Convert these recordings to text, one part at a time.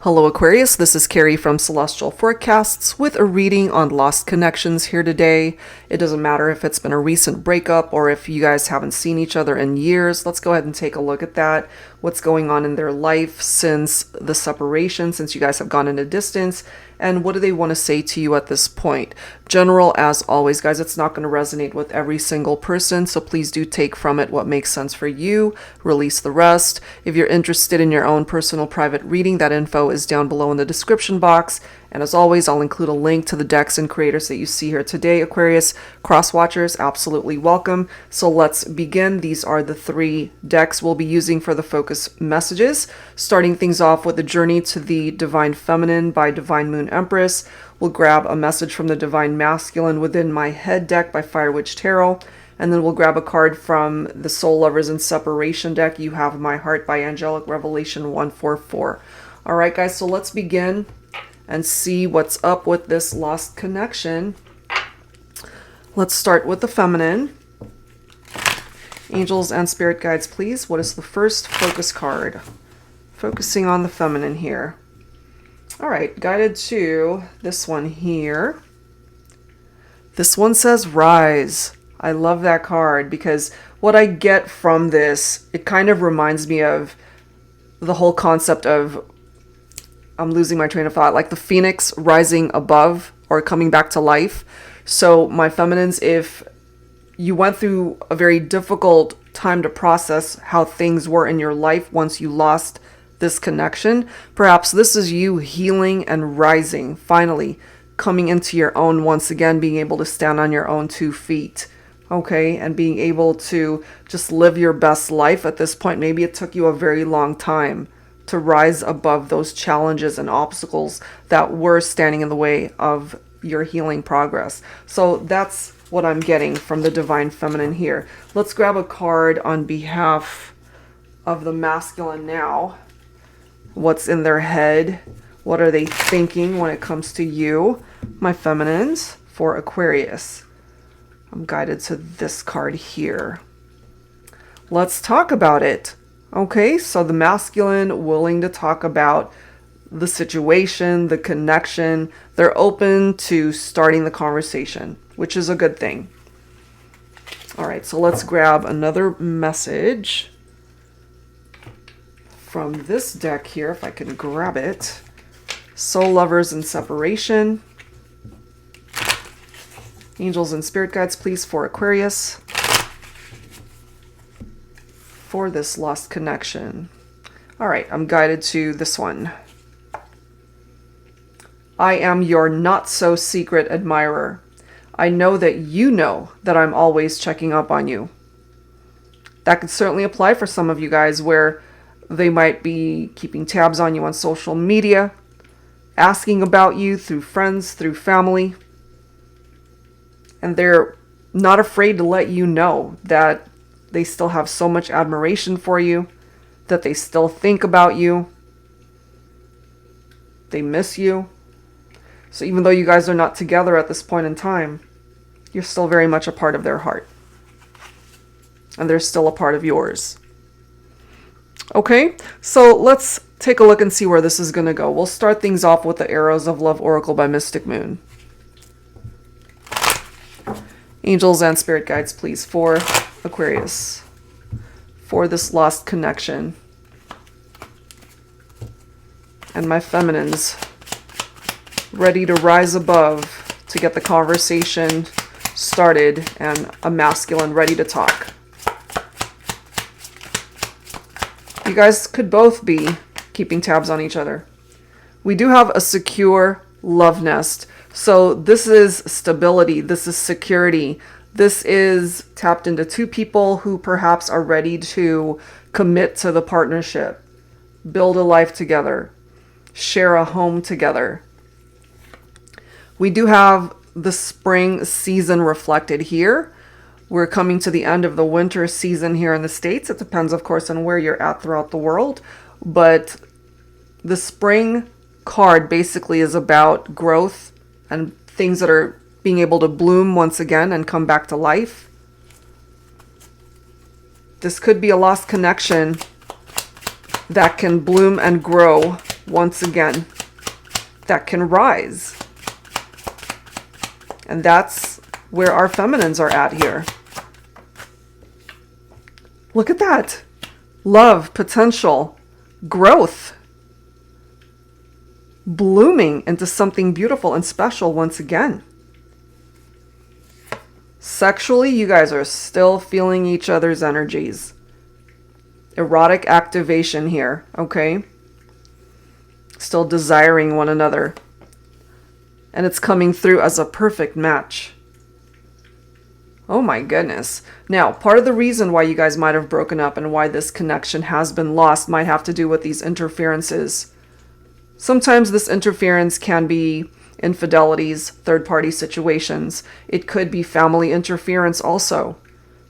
Hello Aquarius, this is Carrie from Celestial Forecasts with a reading on lost connections here today. It doesn't matter if it's been a recent breakup or if you guys haven't seen each other in years. Let's go ahead and take a look at that. What's going on in their life since the separation, since you guys have gone into distance, and what do they want to say to you at this point? General, as always, guys, it's not going to resonate with every single person, so please do take from it what makes sense for you, release the rest. If you're interested in your own personal private reading, that info is down below in the description box. And as always, I'll include a link to the decks and creators that you see here today. Aquarius cross-watchers, absolutely welcome. So let's begin. These are the 3 decks we'll be using for the focus messages. Starting things off with the Journey to the Divine Feminine by Divine Moon Empress. We'll grab a message from the Divine Masculine Within My Head deck by Fire Witch Tarot. And then we'll grab a card from the Soul Lovers in Separation deck. You Have My Heart by Angelic Revelation 144. All right, guys, so let's begin and see what's up with this lost connection. Let's start with the feminine. Angels and spirit guides, please. What is the first focus card? Focusing on the feminine here. All right, guided to this one here. This one says Rise. I love that card because what I get from this, it kind of reminds me of the whole concept of, I'm losing my train of thought, like the phoenix rising above or coming back to life. So my feminines, if you went through a very difficult time to process how things were in your life once you lost this connection, perhaps this is you healing and rising, finally coming into your own once again, being able to stand on your own 2 feet. Okay, and being able to just live your best life at this point. Maybe it took you a very long time to rise above those challenges and obstacles that were standing in the way of your healing progress. So that's what I'm getting from the Divine Feminine here. Let's grab a card on behalf of the masculine now. What's in their head? What are they thinking when it comes to you, my feminines, for Aquarius? I'm guided to this card here. Let's talk about it. Okay, so the masculine willing to talk about the situation, the connection. They're open to starting the conversation, which is a good thing. All right, so let's grab another message from this deck here, if I can grab it. Soul Lovers in Separation. Angels and spirit guides, please, for Aquarius. For this lost connection. All right, I'm guided to this one. I am your not-so-secret admirer. I know that you know that I'm always checking up on you. That could certainly apply for some of you guys where they might be keeping tabs on you on social media, asking about you through friends, through family, and they're not afraid to let you know that they still have so much admiration for you, that they still think about you. They miss you. So even though you guys are not together at this point in time, you're still very much a part of their heart. And they're still a part of yours. Okay, so let's take a look and see where this is going to go. We'll start things off with the Arrows of Love Oracle by Mystic Moon. Angels and spirit guides, please, for Aquarius, for this lost connection. And my feminines, ready to rise above to get the conversation started, and a masculine ready to talk. You guys could both be keeping tabs on each other. We do have a secure love nest. So this is stability. This is security. This is tapped into 2 people who perhaps are ready to commit to the partnership, build a life together, share a home together. We do have the spring season reflected here. We're coming to the end of the winter season here in the States. It depends, of course, on where you're at throughout the world. But the spring card basically is about growth and things that are being able to bloom once again and come back to life. This could be a lost connection that can bloom and grow once again, that can rise. And that's where our feminines are at here. Look at that. Love, potential, growth, blooming into something beautiful and special once again. Sexually, you guys are still feeling each other's energies. Erotic activation here, okay? Still desiring one another. And it's coming through as a perfect match. Oh my goodness. Now, part of the reason why you guys might have broken up and why this connection has been lost might have to do with these interferences. Sometimes this interference can be infidelities, third-party situations. It could be family interference also.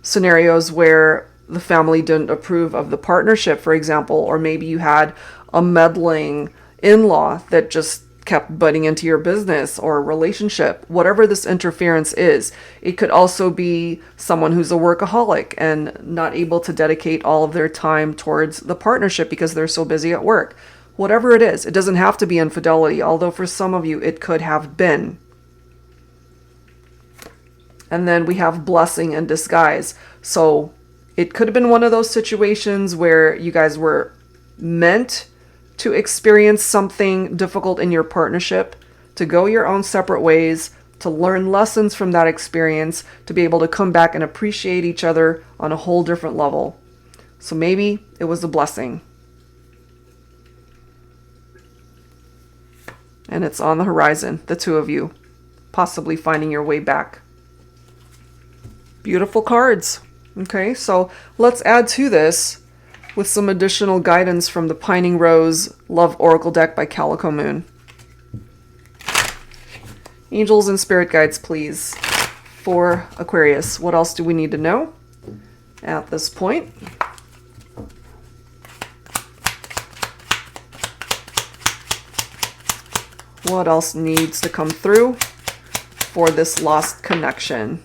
Scenarios where the family didn't approve of the partnership, for example, or maybe you had a meddling in-law that just kept butting into your business or relationship. Whatever this interference is, it could also be someone who's a workaholic and not able to dedicate all of their time towards the partnership because they're so busy at work. Whatever it is, it doesn't have to be infidelity, although for some of you it could have been. And then we have blessing in disguise. So it could have been one of those situations where you guys were meant to experience something difficult in your partnership, to go your own separate ways, to learn lessons from that experience, to be able to come back and appreciate each other on a whole different level. So maybe it was a blessing. And it's on the horizon, the two of you, possibly finding your way back. Beautiful cards. Okay, so let's add to this with some additional guidance from the Pining Rose Love Oracle deck by Calico Moon. Angels and spirit guides, please, for Aquarius. What else do we need to know at this point? What else needs to come through for this lost connection?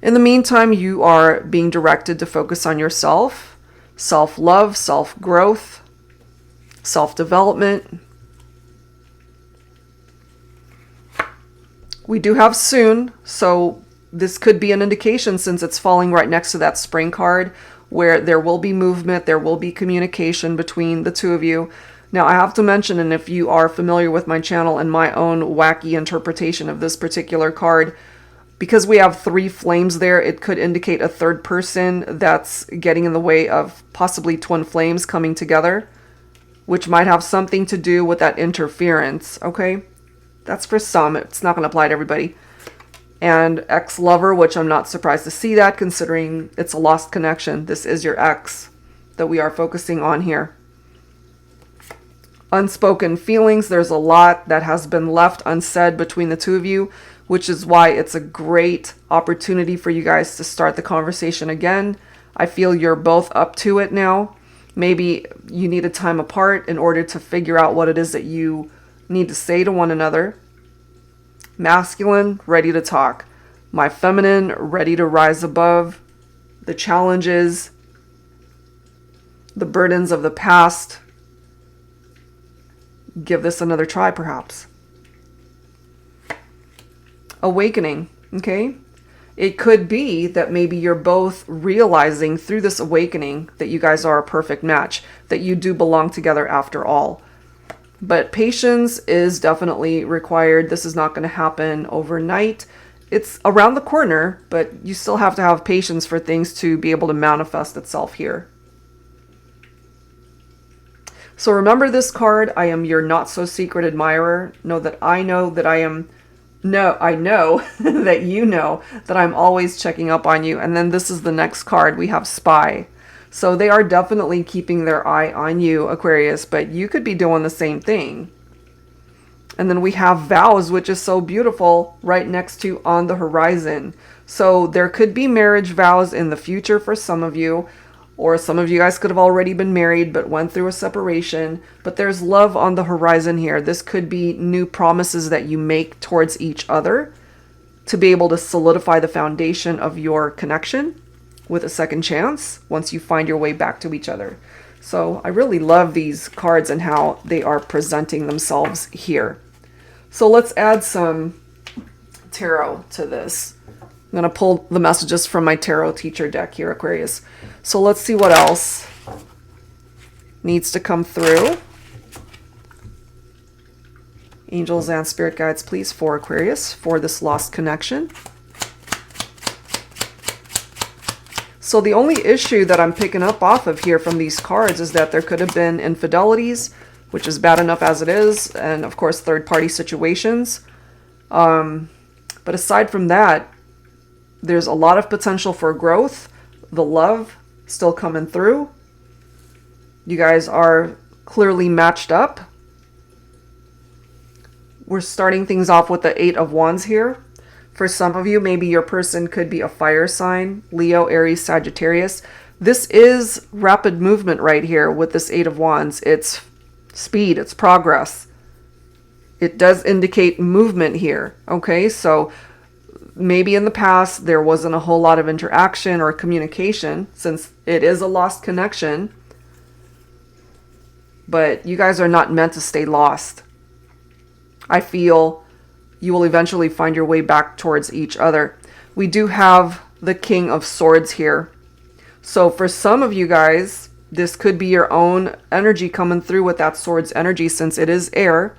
In the meantime, you are being directed to focus on yourself, self-love, self-growth, self-development. We do have soon, so this could be an indication, since it's falling right next to that spring card, where there will be movement, there will be communication between the two of you. Now, I have to mention, and if you are familiar with my channel and my own wacky interpretation of this particular card, because we have 3 flames there, it could indicate a third person that's getting in the way of possibly twin flames coming together, which might have something to do with that interference, okay? That's for some. It's not going to apply to everybody. And ex-lover, which I'm not surprised to see that, considering it's a lost connection. This is your ex that we are focusing on here. Unspoken feelings. There's a lot that has been left unsaid between the two of you, which is why it's a great opportunity for you guys to start the conversation again. I feel you're both up to it now. Maybe you need a time apart in order to figure out what it is that you need to say to one another. Masculine, ready to talk. My feminine, ready to rise above the challenges, the burdens of the past. Give this another try, perhaps. Awakening, okay? It could be that maybe you're both realizing through this awakening that you guys are a perfect match, that you do belong together after all. But patience is definitely required. This is not going to happen overnight. It's around the corner, but you still have to have patience for things to be able to manifest itself here. So remember this card. I am your not so secret admirer. Know that I know that I am. No, I know that you know that I'm always checking up on you. And then this is the next card. We have Spy. So they are definitely keeping their eye on you, Aquarius, but you could be doing the same thing. And then we have Vows, which is so beautiful, right next to On the Horizon. So there could be marriage vows in the future for some of you, or some of you guys could have already been married but went through a separation. But there's love on the horizon here. This could be new promises that you make towards each other to be able to solidify the foundation of your connection with a second chance once you find your way back to each other. So I really love these cards and how they are presenting themselves here. So let's add some tarot to this. I'm going to pull the messages from my tarot teacher deck here, Aquarius. So let's see what else needs to come through. Angels and spirit guides, please, for Aquarius, for this lost connection. So the only issue that I'm picking up off of here from these cards is that there could have been infidelities, which is bad enough as it is, and of course third-party situations. But aside from that, there's a lot of potential for growth. The love still coming through. You guys are clearly matched up. We're starting things off with the Eight of Wands here. For some of you, maybe your person could be a fire sign, Leo, Aries, Sagittarius. This is rapid movement right here with this Eight of Wands. It's speed, it's progress. It does indicate movement here, okay? So maybe in the past there wasn't a whole lot of interaction or communication since it is a lost connection. But you guys are not meant to stay lost. I feel you will eventually find your way back towards each other. We do have the King of Swords here. So for some of you guys, this could be your own energy coming through with that Swords energy since it is air.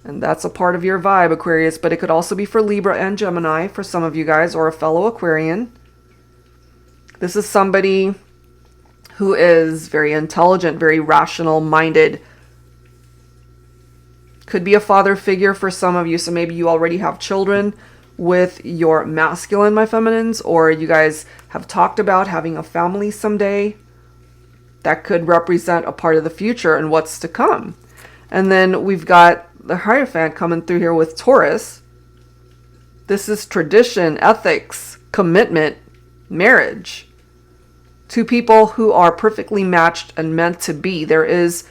And that's a part of your vibe, Aquarius. But it could also be for Libra and Gemini for some of you guys, or a fellow Aquarian. This is somebody who is very intelligent, very rational-minded. Could be a father figure for some of you. So maybe you already have children with your masculine, my feminines, or you guys have talked about having a family someday. That could represent a part of the future and what's to come. And then we've got the Hierophant coming through here with Taurus. This is tradition, ethics, commitment, marriage. Two people who are perfectly matched and meant to be. There is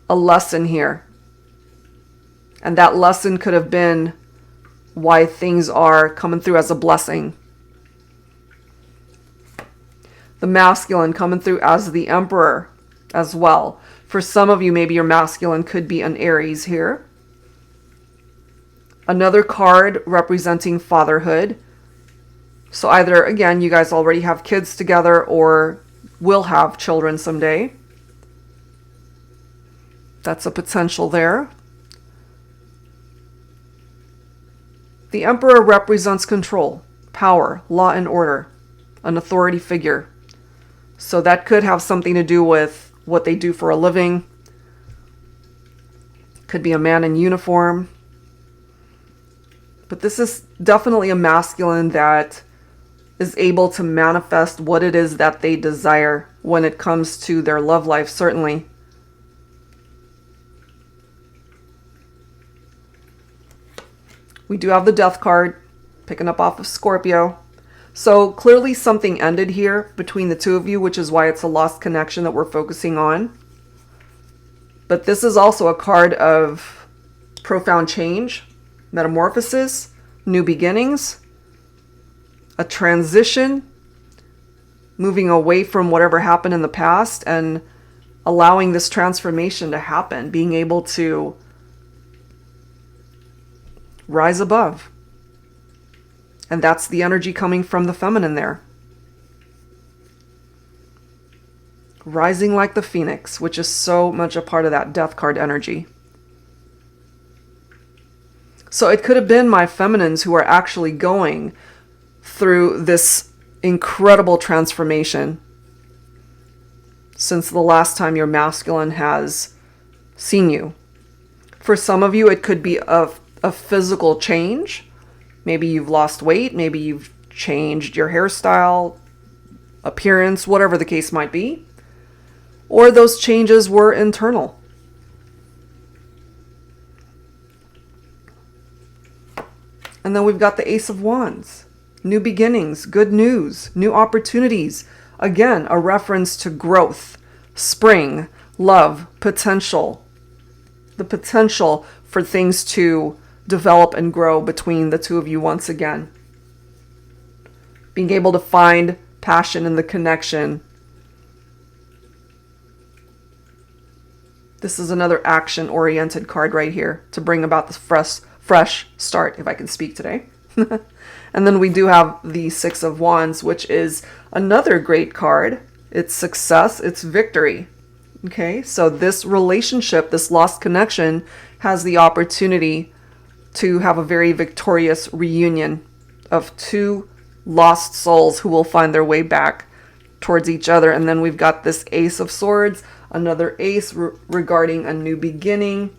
a lesson here. And that lesson could have been why things are coming through as a blessing. The masculine coming through as the Emperor as well. For some of you, maybe your masculine could be an Aries here. Another card representing fatherhood. So either, again, you guys already have kids together or will have children someday. That's a potential there. The Emperor represents control, power, law and order, an authority figure. So that could have something to do with what they do for a living. Could be a man in uniform. But this is definitely a masculine that is able to manifest what it is that they desire when it comes to their love life, certainly. We do have the Death card, picking up off of Scorpio. So clearly something ended here between the two of you, which is why it's a lost connection that we're focusing on. But this is also a card of profound change, metamorphosis, new beginnings, a transition, moving away from whatever happened in the past and allowing this transformation to happen, being able to rise above. And that's the energy coming from the feminine there. Rising like the phoenix, which is so much a part of that Death card energy. So it could have been my feminines who are actually going through this incredible transformation since the last time your masculine has seen you. For some of you, it could be a physical change. Maybe you've lost weight. Maybe you've changed your hairstyle, appearance, whatever the case might be. Or those changes were internal. And then we've got the Ace of Wands. New beginnings, good news, new opportunities. Again, a reference to growth, spring, love, potential. The potential for things to develop and grow between the two of you once again. Being able to find passion in the connection. This is another action-oriented card right here to bring about the fresh start, if I can speak today. And then we do have the Six of Wands, which is another great card. It's success, it's victory. Okay, so this relationship, this lost connection, has the opportunity to have a very victorious reunion of two lost souls who will find their way back towards each other. And then we've got this Ace of Swords, another ace regarding a new beginning,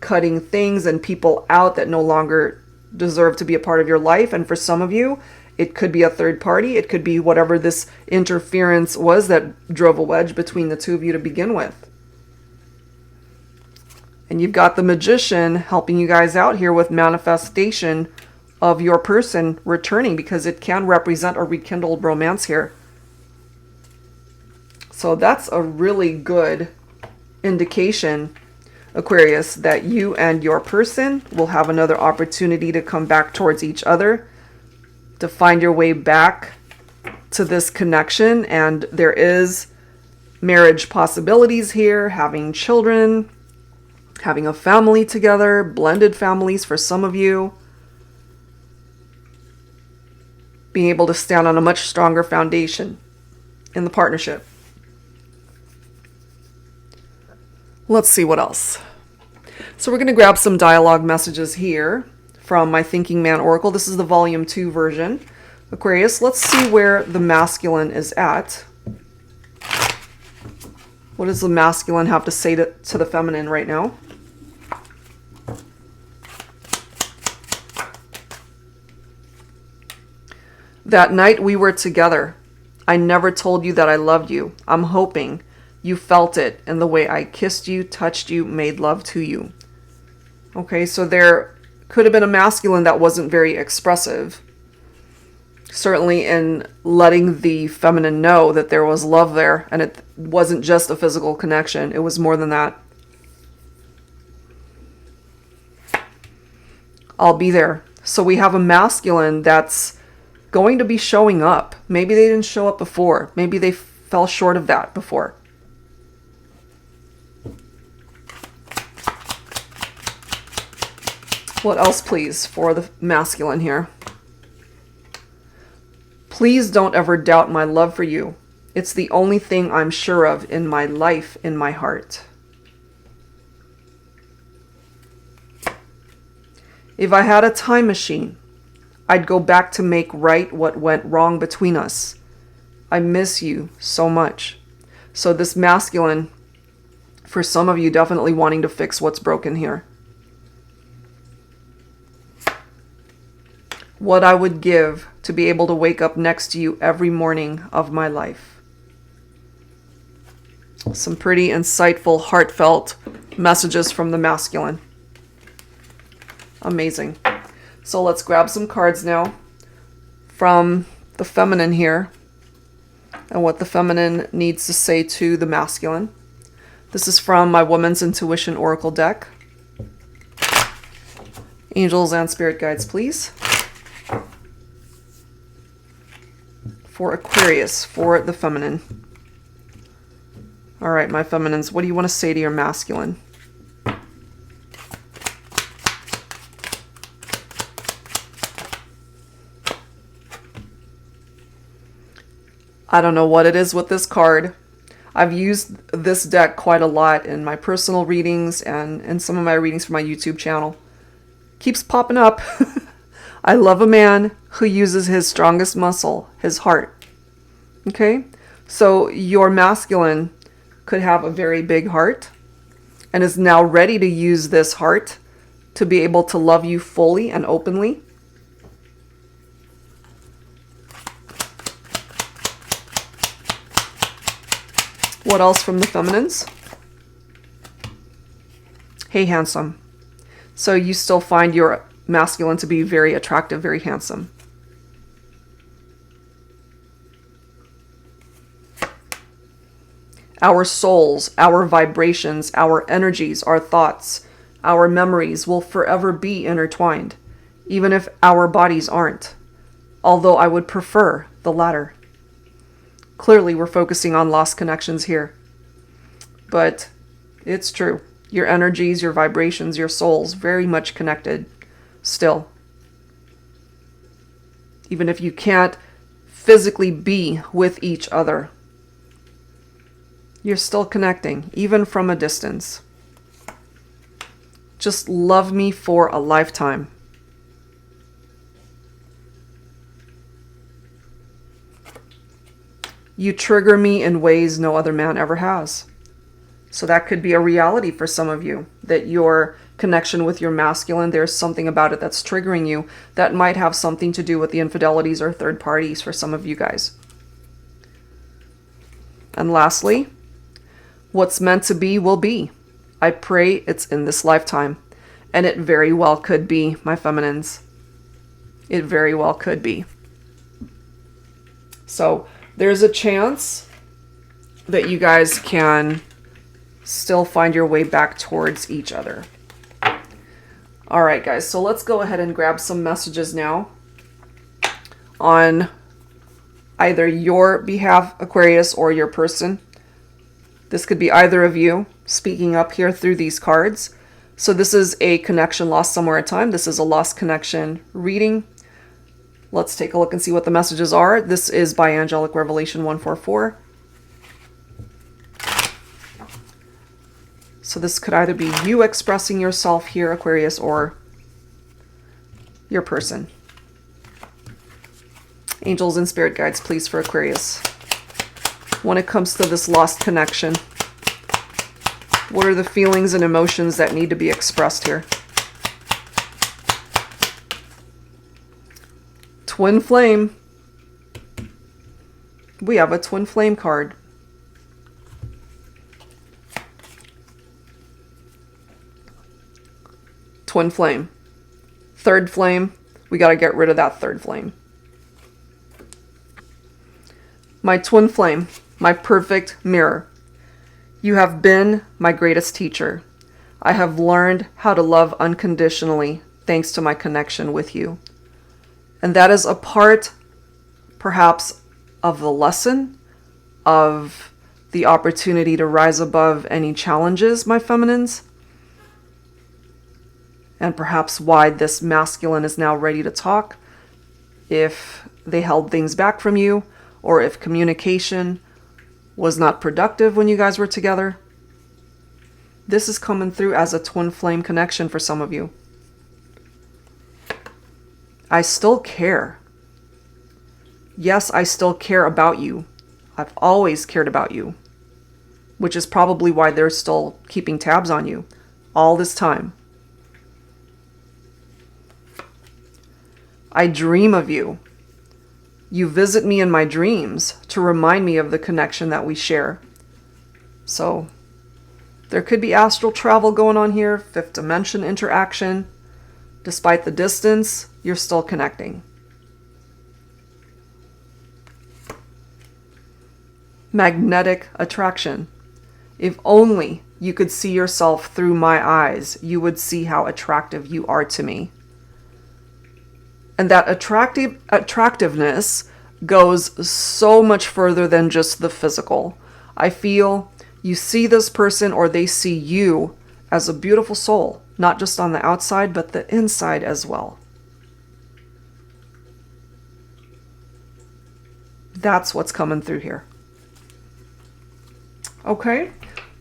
cutting things and people out that no longer deserve to be a part of your life. And for some of you, it could be a third party. It could be whatever this interference was that drove a wedge between the two of you to begin with. And you've got the Magician helping you guys out here with manifestation of your person returning, because it can represent a rekindled romance here. So that's a really good indication, Aquarius, that you and your person will have another opportunity to come back towards each other, to find your way back to this connection. And there is marriage possibilities here, having children, having a family together, blended families for some of you, being able to stand on a much stronger foundation in the partnership. Let's see what else. So we're going to grab some dialogue messages here from my Thinking Man Oracle. This is the Volume 2 version. Aquarius, let's see where the masculine is at. What does the masculine have to say to the feminine right now? That night we were together. I never told you that I loved you. I'm hoping you felt it in the way I kissed you, touched you, made love to you. Okay, so there could have been a masculine that wasn't very expressive. Certainly in letting the feminine know that there was love there, and it wasn't just a physical connection. It was more than that. I'll be there. So we have a masculine that's going to be showing up. Maybe they didn't show up before. Maybe they fell short of that before. What else, please, for the masculine here? Please don't ever doubt my love for you. It's the only thing I'm sure of in my life, in my heart. If I had a time machine, I'd go back to make right what went wrong between us. I miss you so much. So this masculine, for some of you, definitely wanting to fix what's broken here. What I would give to be able to wake up next to you every morning of my life. Some pretty insightful, heartfelt messages from the masculine. Amazing. So let's grab some cards now from the feminine here, and what the feminine needs to say to the masculine. This is from my Woman's Intuition Oracle deck. Angels and spirit guides, please. For Aquarius, for the feminine. All right, my feminines, what do you want to say to your masculine? I don't know what it is with this card. I've used this deck quite a lot in my personal readings and in some of my readings for my YouTube channel. Keeps popping up. I love a man who uses his strongest muscle, his heart. Okay? So your masculine could have a very big heart and is now ready to use this heart to be able to love you fully and openly. What else from the feminines? Hey, handsome. So you still find your masculine to be very attractive, very handsome. Our souls, our vibrations, our energies, our thoughts, our memories will forever be intertwined, even if our bodies aren't. Although I would prefer the latter. Clearly, we're focusing on lost connections here. But It's true. Your energies, your vibrations, your souls, very much connected still. Even if you can't physically be with each other, you're still connecting, even from a distance. Just love me for a lifetime. You trigger me in ways no other man ever has. So that could be a reality for some of you, that your connection with your masculine, there's something about it that's triggering you that might have something to do with the infidelities or third parties for some of you guys. And lastly, what's meant to be will be. I pray it's in this lifetime. And it very well could be, my feminines. It very well could be. So there's a chance that you guys can still find your way back towards each other. All right, guys. So let's go ahead and grab some messages now on either your behalf, Aquarius, or your person. This could be either of you speaking up here through these cards. So this is a connection lost somewhere in time. This is a lost connection reading. Let's take a look and see what the messages are. This is by Angelic Revelation 144. So this could either be you expressing yourself here, Aquarius, or your person. Angels and spirit guides, please, for Aquarius. When it comes to this lost connection, what are the feelings and emotions that need to be expressed here? Twin flame. We have a twin flame card. Twin flame. Third flame. We got to get rid of that third flame. My twin flame. My perfect mirror. You have been my greatest teacher. I have learned how to love unconditionally thanks to my connection with you. And that is a part, perhaps, of the lesson, of the opportunity to rise above any challenges, my feminines. And perhaps why this masculine is now ready to talk, if they held things back from you, or if communication was not productive when you guys were together. This is coming through as a twin flame connection for some of you. I still care. Yes, I still care about you. I've always cared about you. Which is probably why they're still keeping tabs on you all this time. I dream of you. You visit me in my dreams to remind me of the connection that we share. So there could be astral travel going on here, fifth dimension interaction. Despite the distance, you're still connecting. Magnetic attraction. If only you could see yourself through my eyes, you would see how attractive you are to me. And that attractiveness goes so much further than just the physical. I feel you see this person or they see you as a beautiful soul, not just on the outside, but the inside as well. That's what's coming through here. Okay,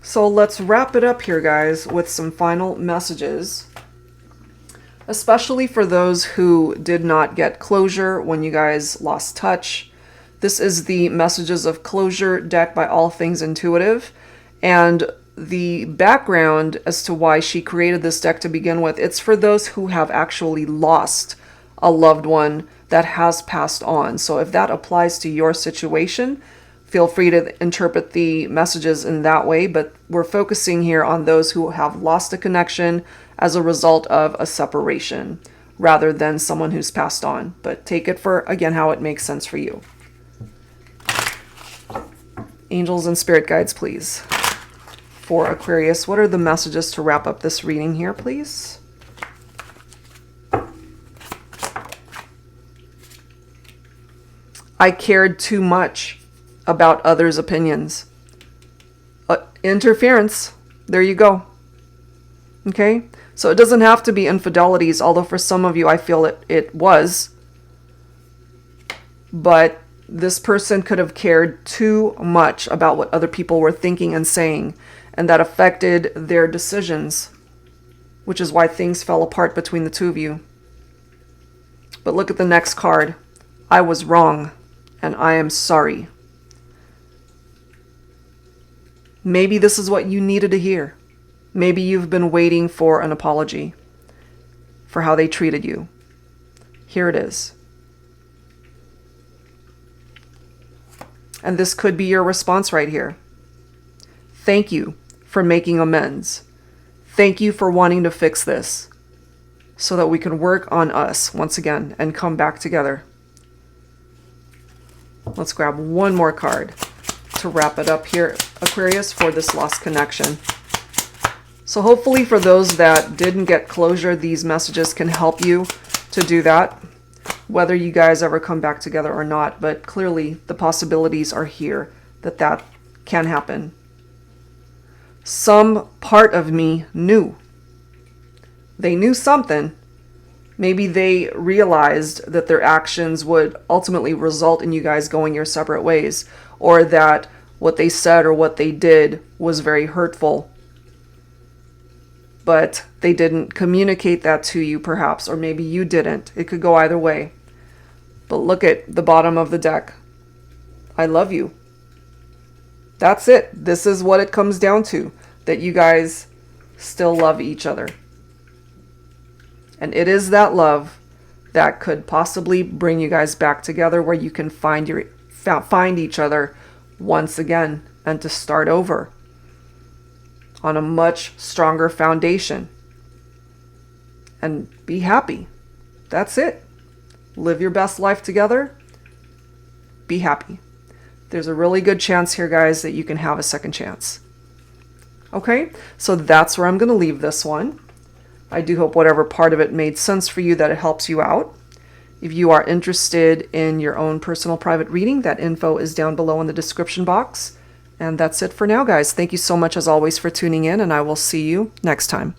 so let's wrap it up here, guys, with some final messages. Especially for those who did not get closure when you guys lost touch. This is the Messages of Closure deck by All Things Intuitive. And the background as to why she created this deck to begin with, it's for those who have actually lost a loved one that has passed on. So if that applies to your situation, feel free to interpret the messages in that way. But we're focusing here on those who have lost a connection as a result of a separation rather than someone who's passed on. But take it for, again, how it makes sense for you. Angels and spirit guides, please. For Aquarius, what are the messages to wrap up this reading here, please? I cared too much about others' opinions. Interference. There you go. Okay? So it doesn't have to be infidelities, although for some of you I feel it was. But this person could have cared too much about what other people were thinking and saying, and that affected their decisions, which is why things fell apart between the two of you. But look at the next card. I was wrong, and I am sorry. Maybe this is what you needed to hear. Maybe you've been waiting for an apology for how they treated you. Here it is. And this could be your response right here. Thank you for making amends. Thank you for wanting to fix this so that we can work on us once again and come back together. Let's grab one more card to wrap it up here, Aquarius, for this lost connection. So hopefully for those that didn't get closure, these messages can help you to do that, whether you guys ever come back together or not. But clearly the possibilities are here that can happen. Some part of me knew. They knew something. Maybe they realized that their actions would ultimately result in you guys going your separate ways, or that what they said or what they did was very hurtful. But they didn't communicate that to you, perhaps, or maybe you didn't. It could go either way. But look at the bottom of the deck. I love you. That's it. This is what it comes down to, that you guys still love each other. And it is that love that could possibly bring you guys back together, where you can find each other once again and to start over on a much stronger foundation and be happy. That's it. Live your best life together. Be happy. There's a really good chance here, guys, that you can have a second chance. Okay, so that's where I'm going to leave this one. I do hope whatever part of it made sense for you, that it helps you out. If you are interested in your own personal private reading, that info is down below in the description box. And that's it for now, guys. Thank you so much, as always, for tuning in, and I will see you next time.